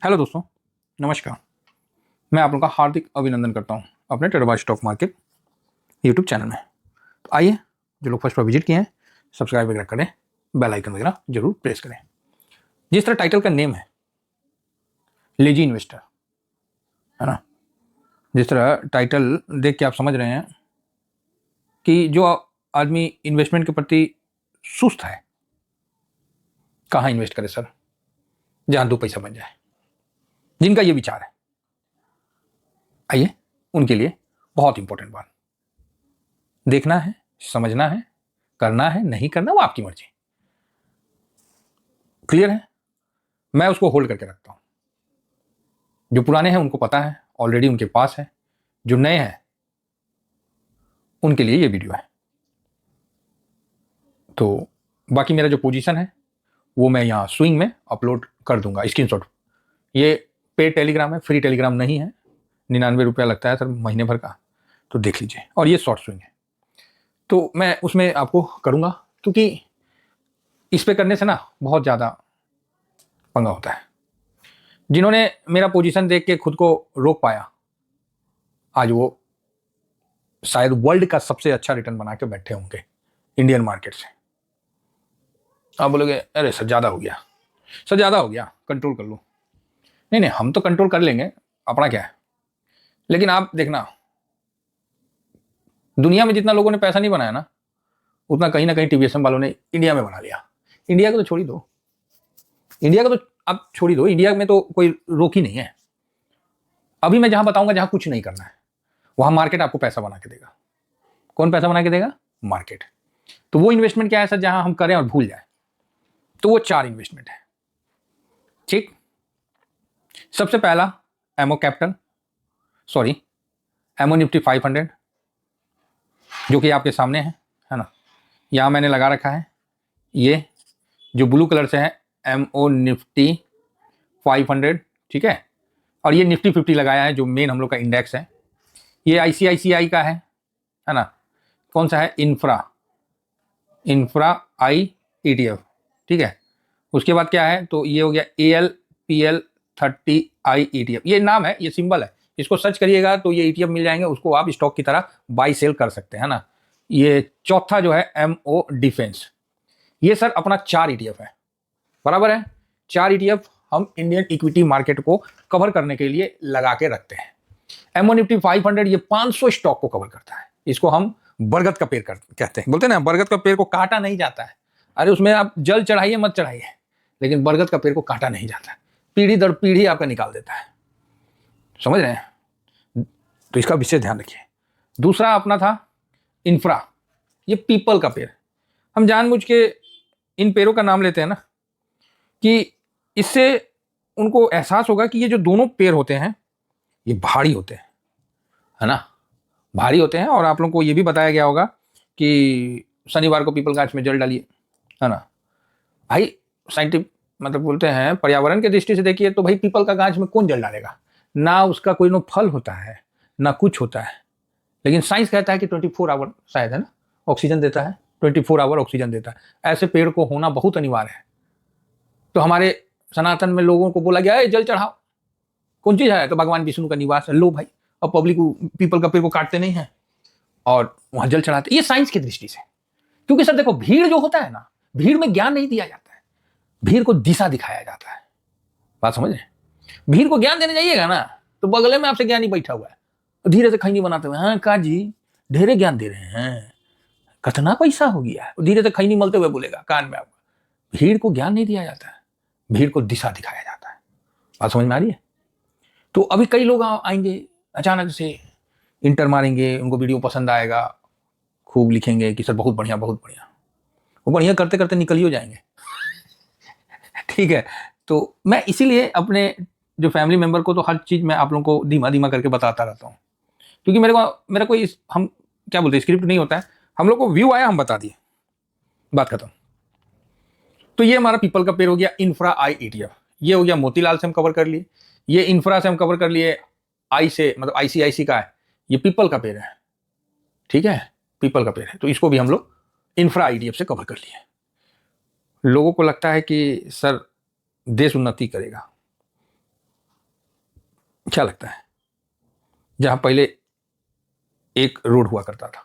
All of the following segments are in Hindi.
हेलो दोस्तों, नमस्कार। मैं आप लोगों का हार्दिक अभिनंदन करता हूं अपने ट्रेडरबाज स्टॉक मार्केट यूट्यूब चैनल में। तो आइए, जो लोग फर्स्ट बार विजिट किए हैं, सब्सक्राइब वगैरह करें, बेल आइकन वगैरह जरूर प्रेस करें। जिस तरह टाइटल का नेम है लेजी इन्वेस्टर, है ना, जिस तरह टाइटल देख के आप समझ रहे हैं कि जो आदमी इन्वेस्टमेंट के प्रति सुस्त है, कहाँ इन्वेस्ट करे सर, जहां दो पैसा बन जाए, जिनका ये विचार है, आइए उनके लिए बहुत इंपॉर्टेंट बात। देखना है, समझना है, करना है, नहीं करना वो आपकी मर्जी। क्लियर है? मैं उसको होल्ड करके रखता हूं। जो पुराने हैं उनको पता है, ऑलरेडी उनके पास है। जो नए हैं उनके लिए ये वीडियो है। तो बाकी मेरा जो पोजीशन है वो मैं यहाँ स्विंग में अपलोड कर दूंगा, स्क्रीनशॉट। ये पेड टेलीग्राम है, फ्री टेलीग्राम नहीं है। 99 रुपया लगता है सर महीने भर का, तो देख लीजिए। और ये शॉर्ट स्विंग है, तो मैं उसमें आपको करूंगा, क्योंकि इस पे करने से ना बहुत ज़्यादा पंगा होता है। जिन्होंने मेरा पोजीशन देख के खुद को रोक पाया, आज वो शायद वर्ल्ड का सबसे अच्छा रिटर्न बना के बैठे होंगे इंडियन मार्केट से। आप बोलोगे अरे सर ज़्यादा हो गया, सर ज़्यादा हो गया, कंट्रोल कर लो। नहीं नहीं, हम तो कंट्रोल कर लेंगे, अपना क्या है। लेकिन आप देखना, दुनिया में जितना लोगों ने पैसा नहीं बनाया ना, उतना कहीं ना कहीं टीवीएसएम वालों ने इंडिया में बना लिया। इंडिया को तो छोड़ ही दो, इंडिया को तो आप छोड़ ही दो, इंडिया में तो कोई रोक ही नहीं है। अभी मैं जहां बताऊंगा जहां कुछ नहीं करना है, वहां मार्केट आपको पैसा बना के देगा। कौन पैसा बना के देगा? मार्केट। तो वो इन्वेस्टमेंट क्या है सर जहां हम करें और भूल जाए? तो वो 4 इन्वेस्टमेंट है। ठीक, सबसे पहला M O capital, sorry M O Nifty 500, जो कि आपके सामने है ना, यहां मैंने लगा रखा है। ये जो ब्लू कलर से है एमओ निफ्टी 500, ठीक है। और ये निफ्टी 50 लगाया है, जो मेन हम लोग का इंडेक्स है। ये आईसीआईसीआई का है ना। कौन सा है? इंफ्रा आई ईटीएफ, ठीक है। उसके बाद क्या है? तो ये हो गया ALPL30 ईटीएफ। ये नाम है, ये सिंबल है, इसको सर्च करिएगा तो ये ईटीएफ मिल जाएंगे। उसको आप स्टॉक की तरह बाई सेल कर सकते हैं ना। ये चौथा जो है एमओ डिफेंस, ये सर अपना 4 ईटीएफ है, बराबर है। 4 ईटीएफ हम इंडियन इक्विटी मार्केट को कवर करने के लिए लगा के रखते हैं। एमओ निफ्टी 500 ये 500 स्टॉक को कवर करता है। इसको हम बरगद का पेड़ कहते हैं। बोलते हैं ना, बरगद का पेड़ को काटा नहीं जाता है। अरे उसमें आप जल चढ़ाइए मत चढ़ाइए, लेकिन बरगद का पेड़ को काटा नहीं जाता है, पीढ़ी दर पीढ़ी आपका निकाल देता है। समझ रहे हैं? तो इसका विशेष ध्यान रखिए। दूसरा अपना था इंफ्रा, ये पीपल का पेड़। हम जानबूझ के इन पेड़ों का नाम लेते हैं ना, कि इससे उनको एहसास होगा कि ये जो दोनों पेड़ होते हैं ये भारी होते हैं, है ना, भारी होते हैं। और आप लोगों को ये भी बताया गया होगा कि शनिवार को पीपल गाछ में जल डालिए, है ना। भाई साइंटिफिक मतलब बोलते हैं, पर्यावरण की दृष्टि से देखिए तो भाई पीपल का गाछ में कौन जल डालेगा? ना उसका कोई नो फल होता है, ना कुछ होता है। लेकिन साइंस कहता है कि 24 आवर शायद, है ना, ऑक्सीजन देता है, 24 आवर ऑक्सीजन देता है। ऐसे पेड़ को होना बहुत अनिवार्य है। तो हमारे सनातन में लोगों को बोला गया है जल चढ़ाओ। कौन चीज है? तो भगवान विष्णु का निवास है। लो भाई, अब पब्लिक पीपल का पेड़ को काटते नहीं है और वहां जल चढ़ाते। ये साइंस की दृष्टि से। क्योंकि सर देखो, भीड़ जो होता है ना, भीड़ में ज्ञान नहीं दिया जाता है, भीड़ को दिशा दिखाया जाता है। बात समझ रहे? भीड़ को ज्ञान देने जाइएगा ना, तो बगले में आपसे ज्ञानी बैठा हुआ है, धीरे से खैनी बनाते हुए, हाँ का जी ढेरे ज्ञान दे रहे हैं, कितना पैसा हो गया, धीरे से खैनी मलते हुए बोलेगा कान में आपका। भीड़ को ज्ञान नहीं दिया जाता है, भीड़ को दिशा दिखाया जाता है। बात समझ में आ रही है? तो अभी कई लोग आएंगे अचानक से, इंटर मारेंगे, उनको वीडियो पसंद आएगा, खूब लिखेंगे कि सर बहुत बढ़िया बहुत बढ़िया। वो बढ़िया करते करते निकल ही हो जाएंगे। ठीक है। तो मैं इसीलिए अपने जो फैमिली मेंबर को तो हर चीज मैं आप लोगों को धीमा धीमा करके बताता रहता हूँ, क्योंकि मेरा कोई हम क्या बोलते हैं, स्क्रिप्ट नहीं होता है। हम लोग को व्यू आया, हम बता दिए, बात खत्म। तो ये हमारा पीपल का पेड़ हो गया, इंफ्रा आई ईटीएफ। ये हो गया मोतीलाल से हम कवर कर लिए, ये इंफ्रा से हम कवर कर लिए, आई से मतलब आईसीआईसी का है, ये पीपल का पेड़ है, ठीक है, पीपल का पेड़ है। तो इसको भी हम लोग इंफ्रा आईडीएफ से कवर कर लिए। लोगों को लगता है कि सर देश उन्नति करेगा, क्या लगता है, जहां पहले एक रोड हुआ करता था,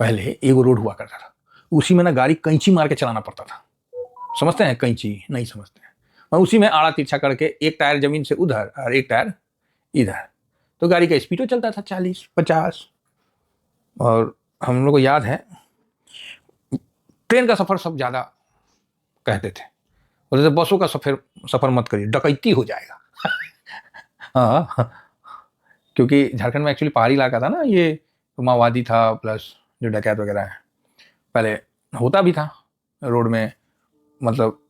पहले एक रोड हुआ करता था, उसी में ना गाड़ी कैंची मार के चलाना पड़ता था। समझते हैं कैंची? नहीं समझते हैं। और उसी में आड़ा तिरछा करके एक टायर जमीन से उधर और एक टायर इधर, तो गाड़ी का स्पीड चलता था 40-50। और हम लोग को याद है ट्रेन का सफर सब ज्यादा कहते थे, बोलते थे बसों का सफर मत करिए, डकैती हो जाएगा। हाँ, क्योंकि झारखंड में एक्चुअली पहाड़ी इलाका था ना, ये माओवादी था प्लस जो डकैत वगैरह है, पहले होता भी था रोड में, मतलब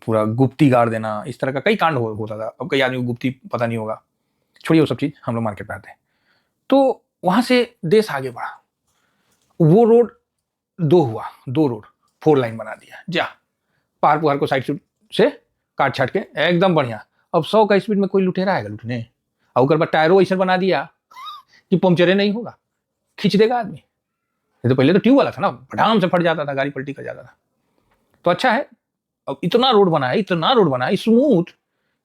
पूरा गुप्ती गाड़ देना, इस तरह का कई कांड होता था। अब कई आदमी को गुप्ती पता नहीं होगा, छोड़िए वो सब चीज़, हम लोग मार्केट में आते हैं। तो वहाँ से देश आगे बढ़ा, वो रोड दो हुआ, दो रोड 4 लाइन बना दिया, जा पार पुहार को साइड से काट छाट के एकदम बढ़िया। अब 100 का स्पीड में कोई लुटेरा आएगा लुटने, और ऊपर पर टायरों ऐसा बना दिया कि पंचरे नहीं होगा, खींच देगा आदमी। ये तो पहले तो ट्यूब वाला था ना, भड़ाम से फट जाता था, गाड़ी पलटी कर जाता था। तो अच्छा है अब इतना रोड बना है, इतना रोड बना है स्मूथ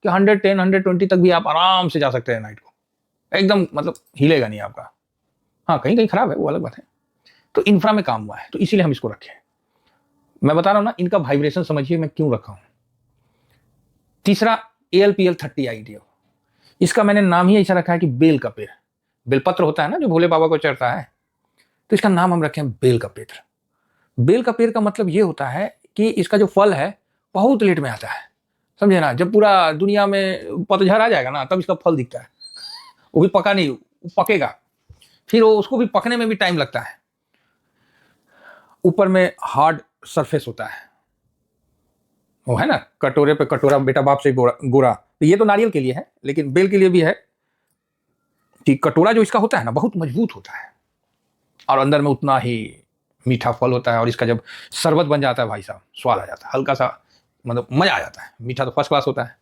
कि 110 120 तक भी आप आराम से जा सकते हैं नाइट को, एकदम मतलब हिलेगा नहीं आपका। हाँ कहीं कहीं खराब है, वो अलग बात है। तो इंफ्रा में काम हुआ है, तो इसीलिए हम इसको रखे। मैं बता रहा हूं ना, इनका वाइब्रेशन समझिए मैं क्यों रखा हूं। तीसरा ALPL 30 IDF, इसका मैंने नाम ही ऐसा रखा है कि बेल का पेड़, बेलपत्र होता है ना जो भोले बाबा को चढ़ता है, तो इसका नाम हम रखे हैं बेल का पेड़। बेल का पेड़ का मतलब ये होता है कि इसका जो फल है बहुत लेट में आता है, समझे ना। जब पूरा दुनिया में पतझड़ आ जाएगा ना, तब इसका फल दिखता है, वो भी पका नहीं, वो पकेगा, फिर वो उसको भी पकने में भी टाइम लगता है। ऊपर में हार्ड सरफेस होता है, वो है ना, कटोरे पे कटोरा बेटा बाप से गोरा। तो ये तो नारियल के लिए है, लेकिन बेल के लिए भी है कि कटोरा जो इसका होता है ना बहुत मजबूत होता है, और अंदर में उतना ही मीठा फल होता है। और इसका जब शरबत बन जाता है भाई साहब, स्वाद आ जाता है, हल्का सा मतलब मजा आ जाता है। मीठा तो फर्स्ट क्लास होता है।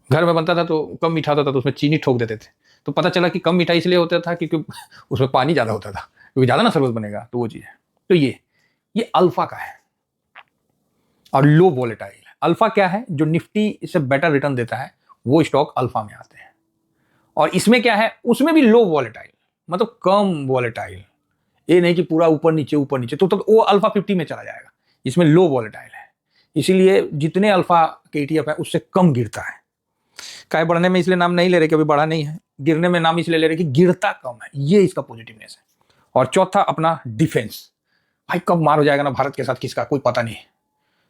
घर में बनता था तो कम मीठा होता था, तो उसमें चीनी ठोक देते थे, तो पता चला कि कम मीठा इसलिए होता था क्योंकि उसमें पानी ज़्यादा होता था, क्योंकि ज़्यादा ना शरबत बनेगा, तो वो चीज़ है। तो ये अल्फा का है और लो वॉलेटाइल। अल्फा क्या है, जो निफ्टी से बेटर रिटर्न देता है वो स्टॉक अल्फा में आते हैं। और इसमें क्या है, उसमें भी लो वॉलेटाइल, मतलब कम वॉलेटाइल, ये नहीं कि पूरा ऊपर नीचे ऊपर नीचे, तो वो अल्फा 50 में चला जाएगा। इसमें लो वॉलेटाइल है, इसीलिए जितने अल्फा के ETF है उससे कम गिरता है। काय बढ़ने में इसलिए नाम नहीं ले रहे कि अभी बढ़ा नहीं है, गिरने में नाम इसलिए ले रहे कि गिरता कम है, ये इसका पॉजिटिवनेस है। और चौथा अपना डिफेंस, भाई कब मार हो जाएगा ना भारत के साथ किसका कोई पता नहीं,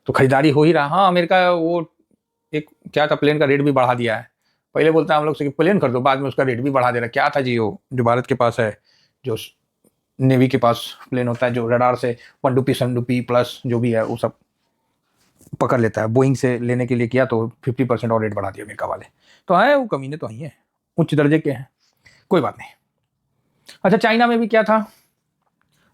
तो खरीदारी हो ही रहा। हाँ अमेरिका वो एक क्या था, प्लेन का रेट भी बढ़ा दिया है। पहले बोलता है हम लोग से कि प्लेन कर दो, बाद में उसका रेट भी बढ़ा दे रहा। क्या था जी वो जो भारत के पास है, जो नेवी के पास प्लेन होता है, जो रडार से पनडुब्बी सनडुब्बी प्लस जो भी है वो सब पकड़ लेता है, बोइंग से लेने के लिए किया तो 50% और रेट बढ़ा दिया अमेरिका वाले। तो है वो कमीने तो ही है, उच्च दर्जे के हैं, कोई बात नहीं। अच्छा चाइना में भी क्या था,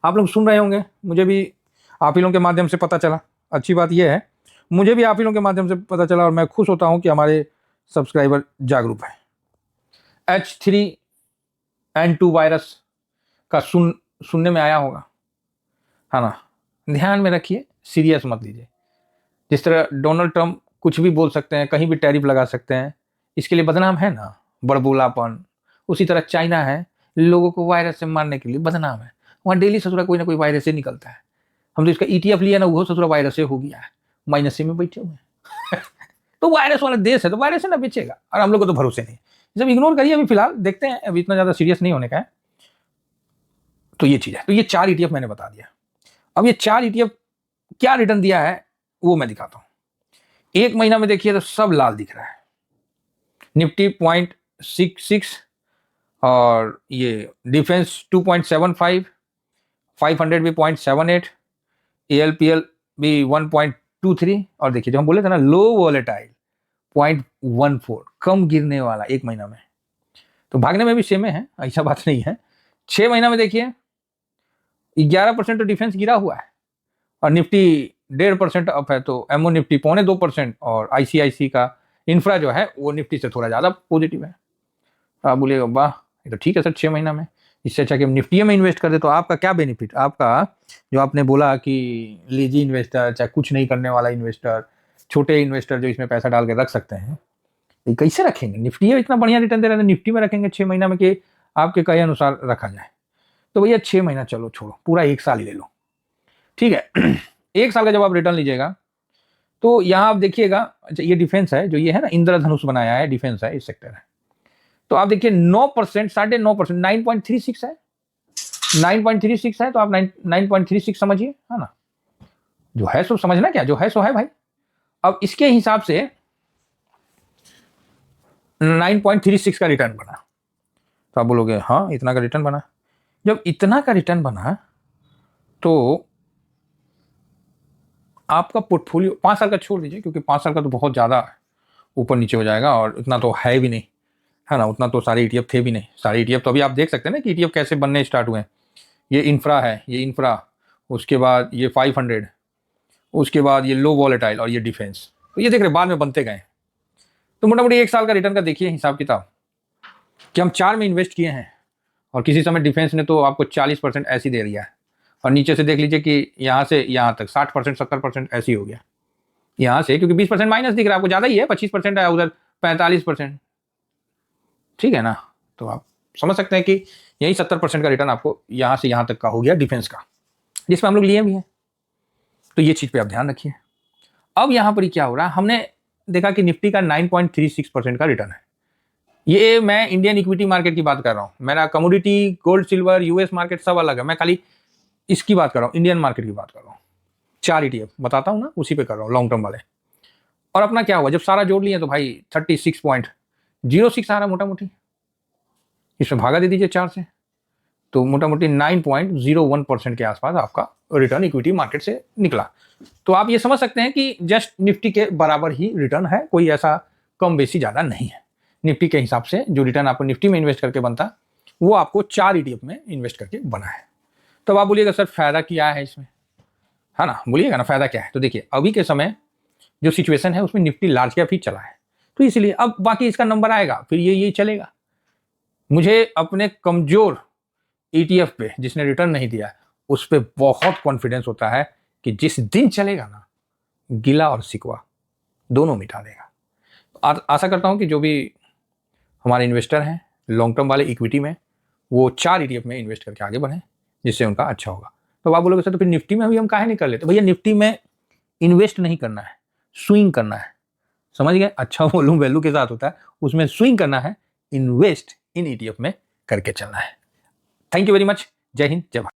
आप लोग सुन रहे होंगे, मुझे भी आप ही लोगों के माध्यम से पता चला। अच्छी बात यह है, मुझे भी आप ही लोगों के माध्यम से पता चला, और मैं खुश होता हूं कि हमारे सब्सक्राइबर जागरूक हैं। H3N2 वायरस का सुनने में आया होगा, है ना। ध्यान में रखिए, सीरियस मत लीजिए। जिस तरह डोनाल्ड ट्रंप कुछ भी बोल सकते हैं, कहीं भी टैरिफ लगा सकते हैं, इसके लिए बदनाम है ना, बड़बोलापन। उसी तरह चाइना है, लोगों को वायरस से मारने के लिए बदनाम है। वहाँ डेली ससुरा कोई ना कोई वायरस से निकलता है। हम तो इसका ETF लिया ना, वो ससुरा वायरस से हो गया है, माइनस में बैठे हुए हैं। तो वायरस वाला देश है, तो वायरस से ना बेचेगा, और हम लोग को तो भरोसे नहीं। जब इग्नोर करिए, अभी फिलहाल देखते हैं, अभी इतना ज्यादा सीरियस नहीं होने का है। तो ये चीज है। तो ये 4 ETF मैंने बता दिया। अब ये 4 ETF क्या रिटर्न दिया है वो मैं दिखाता हूं। एक महीना में देखिए तो सब लाल दिख रहा है। निफ्टी 0.66, और ये डिफेंस 2.75, 500 भी 0.78, ALPL भी 1.23, और देखिए जो हम बोले थे ना लो वॉलेटाइल 0.14, कम गिरने वाला एक महीना में। तो भागने में भी सेम है, ऐसा बात नहीं है। 6 महीना में देखिए 11% तो डिफेंस गिरा हुआ है, और निफ्टी 1.5% अप है। तो एमओ निफ्टी 0.25%, और ICIC का इंफ्रा जो है वो निफ्टी से थोड़ा ज़्यादा पॉजिटिव है। आप बोलिएगा वाह ये तो ठीक है सर 6 महीना में, इससे अच्छा कि हम निफ्टी में इन्वेस्ट कर दे। तो आपका क्या बेनिफिट, आपका जो आपने बोला कि लीजी इन्वेस्टर, चाहे कुछ नहीं करने वाला इन्वेस्टर, छोटे इन्वेस्टर जो इसमें पैसा डाल के रख सकते हैं, ये कैसे रखेंगे? निफ्टी है इतना बढ़िया रिटर्न दे रहा है, निफ्टी में रखेंगे 6 महीना में कि आपके कहे अनुसार रखा जाए? तो भैया 6 महीना चलो छोड़ो, पूरा 1 साल ही ले लो, ठीक है। 1 साल का जब आप रिटर्न लीजिएगा तो यहाँ आप देखिएगा, अच्छा ये डिफेंस है, जो ये है ना इंद्रधनुष बनाया है, डिफेंस है, इस सेक्टर है। तो आप देखिए 9%, 9.5%, 9.36 है, 9.36 है, तो आप 9.36 समझिए, है ना? जो है सो समझना, क्या जो है सो है भाई। अब इसके हिसाब से 9.36 का रिटर्न बना, तो आप बोलोगे हाँ इतना का रिटर्न बना। जब इतना का रिटर्न बना तो आपका पोर्टफोलियो 5 साल का छोड़ दीजिए, क्योंकि 5 साल का तो बहुत ज़्यादा ऊपर नीचे हो जाएगा, और उतना तो है भी नहीं, है ना? उतना तो सारे ETF थे भी नहीं। सारे ETF तो अभी आप देख सकते हैं ना कि ETF कैसे बनने स्टार्ट हुए हैं। ये इंफ्रा है, ये इंफ्रा, उसके बाद ये 500, उसके बाद ये लो वॉलेटाइल, और ये डिफेंस। तो ये देख रहे बाद में बनते गए। तो मोटा मोटी 1 साल का रिटर्न का देखिए हिसाब किताब, कि हम 4 में इन्वेस्ट किए हैं, और किसी समय डिफेंस ने तो आपको 40% ऐसी दे दिया है, और नीचे से देख लीजिए कि यहाँ से यहाँ तक 60%, 70% ऐसी हो गया यहाँ से, क्योंकि 20% माइनस दिख रहा है आपको, ज़्यादा ही है, 25% है उधर, 45%, ठीक है ना? तो आप समझ सकते हैं कि यही 70% का रिटर्न आपको यहाँ से यहाँ तक का हो गया डिफेंस का, जिसमें हम लोग लिए भी हैं। तो ये चीज़ पे आप ध्यान रखिए। अब यहाँ पर ही क्या हो रहा है, हमने देखा कि निफ्टी का 9.36% का रिटर्न है। ये मैं इंडियन इक्विटी मार्केट की बात कर रहा हूँ, मेरा commodity, gold, silver, US market सब अलग है, मैं खाली इसकी बात कर रहा हूँ, इंडियन मार्केट की बात कर रहा हूँ। 4 ETF बताता हूँ ना, उसी पे कर रहा हूँ, लॉन्ग टर्म वाले। और अपना क्या हुआ, जब सारा जोड़ लिए तो भाई 36.06 आ रहा मोटा मोटी, इसमें भागा दे दीजिए 4 से, तो मोटा मोटी 9.01% के आसपास आपका रिटर्न इक्विटी मार्केट से निकला। तो आप ये समझ सकते हैं कि जस्ट निफ्टी के बराबर ही रिटर्न है, कोई ऐसा कम बेसी ज़्यादा नहीं है। निफ्टी के हिसाब से जो रिटर्न आपको निफ्टी में इन्वेस्ट करके बनता, वो आपको 4 ETF में इन्वेस्ट करके बना है। तो आप बोलिएगा सर फायदा क्या है इसमें, है ना? बोलिएगा ना फायदा क्या है। तो देखिए अभी के समय जो सिचुएशन है उसमें निफ्टी लार्ज कैप ही चला है, तो इसलिए अब बाकी इसका नंबर आएगा फिर ये चलेगा। मुझे अपने कमजोर ETF पे जिसने रिटर्न नहीं दिया उस पर बहुत कॉन्फिडेंस होता है कि जिस दिन चलेगा ना, गिला और सिकवा दोनों मिटा देगा। आशा करता हूं कि जो भी हमारे इन्वेस्टर हैं लॉन्ग टर्म वाले इक्विटी में, वो 4 ETF में इन्वेस्ट करके आगे बढ़े, जिससे उनका अच्छा होगा। तो आप बोलोगे सर तो फिर निफ्टी में भी हम काहे नहीं कर लेते? भैया निफ्टी में इन्वेस्ट नहीं करना है, स्विंग करना है, समझ गए? अच्छा वॉल्यूम वैल्यू के साथ होता है, उसमें स्विंग करना है, इन्वेस्ट इन ETF में करके चलना है। Thank you very much. जय हिंद, जय भारत।